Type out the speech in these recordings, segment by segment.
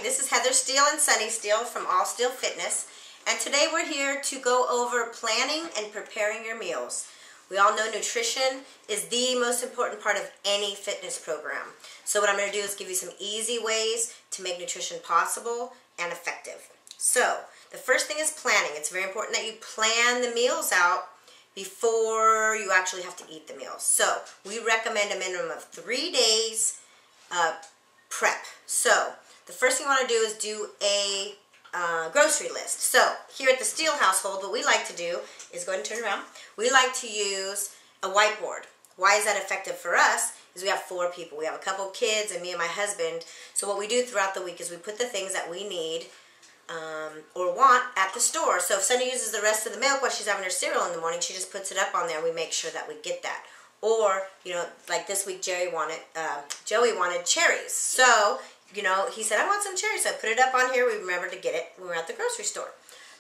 this is Heather Steele and Sunny Steele from All Steele Fitness, and today we're here to go over planning and preparing your meals. We all know nutrition is the most important part of any fitness program. So what I'm going to do is give you some easy ways to make nutrition possible and effective. So the first thing is planning. It's very important that you plan the meals out before you actually have to eat the meals. So we recommend a minimum of 3 days prep. So the first thing you want to do is do a grocery list. So here at the Steele household, what we like to do is, go ahead and turn around, we like to use a whiteboard. Why is that effective for us? Is we have 4 people. We have a couple kids and me and my husband. So what we do throughout the week is we put the things that we need or want at the store. So if Sunny uses the rest of the milk while she's having her cereal in the morning, she just puts it up on there and we make sure that we get that. Or, you know, like this week Joey wanted cherries. So, you know, he said, I want some cherries. So I put it up on here. We remembered to get it when we were at the grocery store.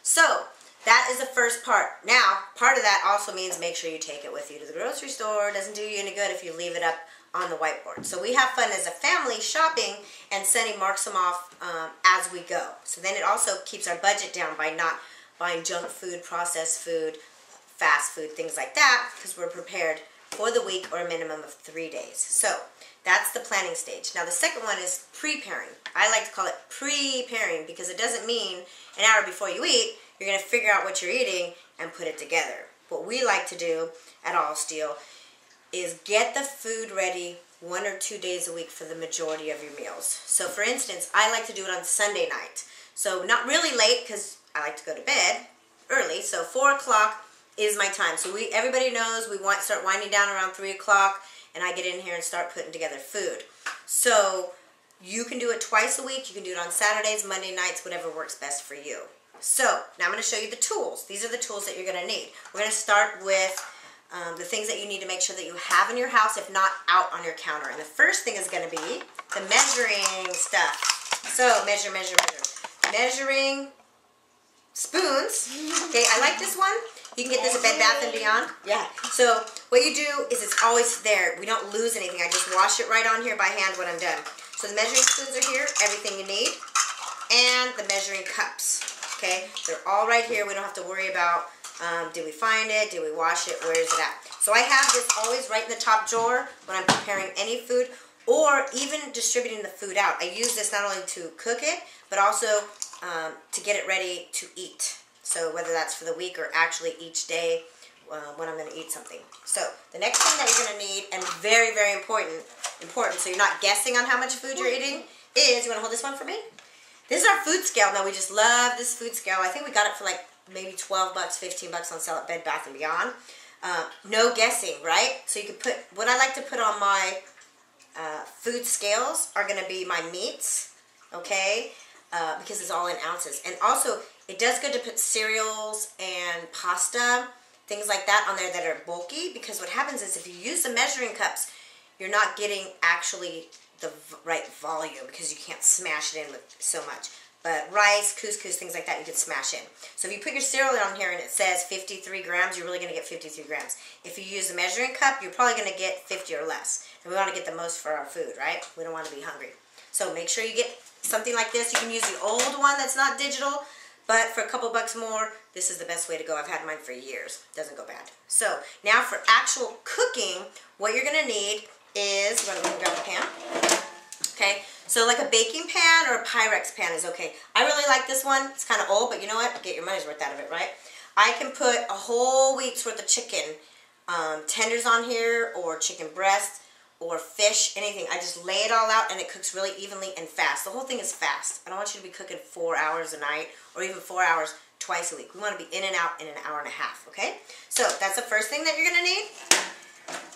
So that is the first part. Now, part of that also means make sure you take it with you to the grocery store. It doesn't do you any good if you leave it up on the whiteboard. So we have fun as a family shopping, and Sunny marks them off as we go. So then it also keeps our budget down by not buying junk food, processed food, fast food, things like that, because we're prepared for the week or a minimum of 3 days. So that's the planning stage. Now the second one is preparing. I like to call it preparing because it doesn't mean an hour before you eat, you're going to figure out what you're eating and put it together. What we like to do at All Steele is get the food ready 1 or 2 days a week for the majority of your meals. So for instance, I like to do it on Sunday night. So not really late because I like to go to bed early. So 4 o'clock is my time. So everybody knows we start winding down around 3 o'clock, and I get in here and start putting together food. So you can do it twice a week. You can do it on Saturdays, Monday nights, whatever works best for you. So now I'm going to show you the tools. These are the tools that you're going to need. We're going to start with the things that you need to make sure that you have in your house, if not out on your counter. And the first thing is going to be the measuring stuff. So measure. Measuring spoons. Okay, I like this one. You can get this at Bed Bath & Beyond. Yeah. So what you do is it's always there. We don't lose anything. I just wash it right on here by hand when I'm done. So the measuring spoons are here, everything you need, and the measuring cups. Okay, they're all right here. We don't have to worry about did we find it, did we wash it, where is it at. So I have this always right in the top drawer when I'm preparing any food or even distributing the food out. I use this not only to cook it, but also to get it ready to eat. So whether that's for the week or actually each day when I'm going to eat something. So the next thing that you're going to need, and very, very important, so you're not guessing on how much food you're eating, is, you want to hold this one for me? This is our food scale. Now we just love this food scale. I think we got it for like maybe 12 bucks, 15 bucks on sale at Bed Bath & Beyond. No guessing, right? So you could put, what I like to put on my food scales are going to be my meats, okay? Because it's all in ounces. And also, it does good to put cereals and pasta, things like that on there that are bulky, because what happens is if you use the measuring cups, you're not getting actually the right volume because you can't smash it in with so much. But rice, couscous, things like that, you can smash in. So if you put your cereal on here and it says 53 grams, you're really going to get 53 grams. If you use the measuring cup, you're probably going to get 50 or less. And we want to get the most for our food, right? We don't want to be hungry. So make sure you get something like this. You can use the old one that's not digital, but for a couple bucks more, this is the best way to go. I've had mine for years. Doesn't go bad. So now for actual cooking, what you're going to need is, I'm going to grab the pan. Okay, so like a baking pan or a Pyrex pan is okay. I really like this one. It's kind of old, but you know what? Get your money's worth out of it, right? I can put a whole week's worth of chicken tenders on here, or chicken breast, or fish, anything. I just lay it all out and it cooks really evenly and fast. The whole thing is fast. I don't want you to be cooking 4 hours a night or even 4 hours twice a week. We want to be in and out in an hour and a half, okay? So that's the first thing that you're going to need.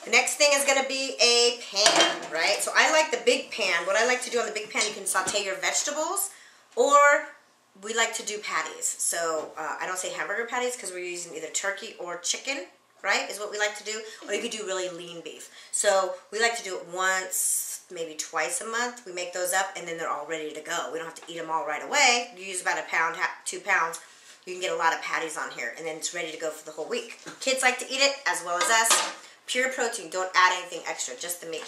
The next thing is going to be a pan, right? So I like the big pan. What I like to do on the big pan, you can saute your vegetables, or we like to do patties. So I don't say hamburger patties because we're using either turkey or chicken, right, is what we like to do. Or you could do really lean beef. So we like to do it once, maybe twice a month. We make those up and then they're all ready to go. We don't have to eat them all right away. You use about a pound, 2 pounds. You can get a lot of patties on here and then it's ready to go for the whole week. Kids like to eat it as well as us. Pure protein, don't add anything extra, just the meat.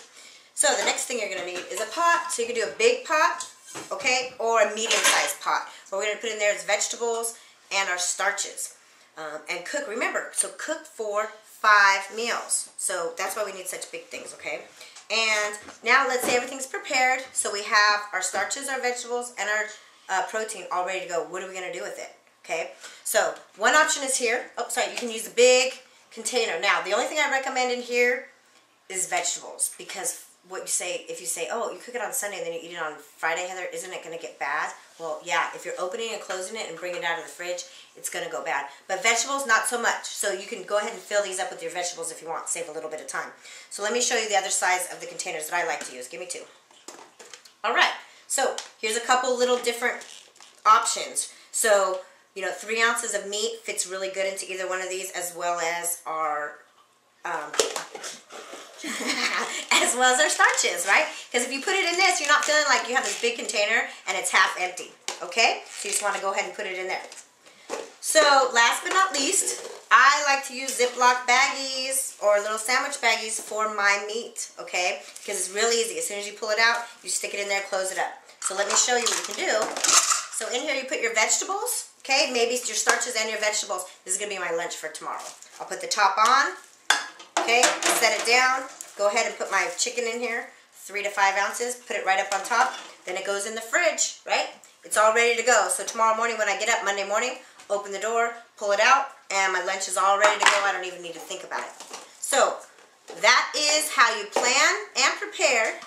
So the next thing you're going to need is a pot. So you can do a big pot okay, or a medium-sized pot. What we're going to put in there is vegetables and our starches. And cook, remember, so cook for 5 meals. So that's why we need such big things, okay? And now let's say everything's prepared. So we have our starches, our vegetables, and our protein all ready to go. What are we going to do with it? Okay, so one option is here. Oh, sorry, you can use the big container. Now, the only thing I recommend in here is vegetables, because what you say, if you say, oh, you cook it on Sunday and then you eat it on Friday, Heather, isn't it going to get bad? Well, yeah, if you're opening and closing it and bringing it out of the fridge, it's going to go bad. But vegetables, not so much. So you can go ahead and fill these up with your vegetables if you want, save a little bit of time. So let me show you the other size of the containers that I like to use. Give me 2. All right, so here's a couple little different options. So, you know, 3 ounces of meat fits really good into either one of these, as well as our starches, right? Because if you put it in this, you're not feeling like you have this big container and it's half empty, okay? So you just want to go ahead and put it in there. So last but not least, I like to use Ziploc baggies or little sandwich baggies for my meat, okay? Because it's really easy. As soon as you pull it out, you stick it in there, close it up. So let me show you what you can do. So in here you put your vegetables, okay? Maybe it's your starches and your vegetables. This is going to be my lunch for tomorrow. I'll put the top on, okay? Set it down. Go ahead and put my chicken in here, 3 to 5 ounces. Put it right up on top. Then it goes in the fridge, right? It's all ready to go. So tomorrow morning when I get up, Monday morning, open the door, pull it out, and my lunch is all ready to go. I don't even need to think about it. So that is how you plan and prepare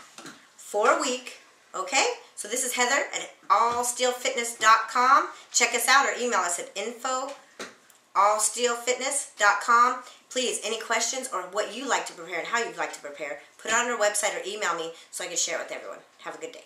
for a week, okay? So this is Heather at allsteelfitness.com. Check us out or email us at info@allsteelfitness.com. Please, any questions or what you like to prepare and how you'd like to prepare, put it on our website or email me so I can share it with everyone. Have a good day.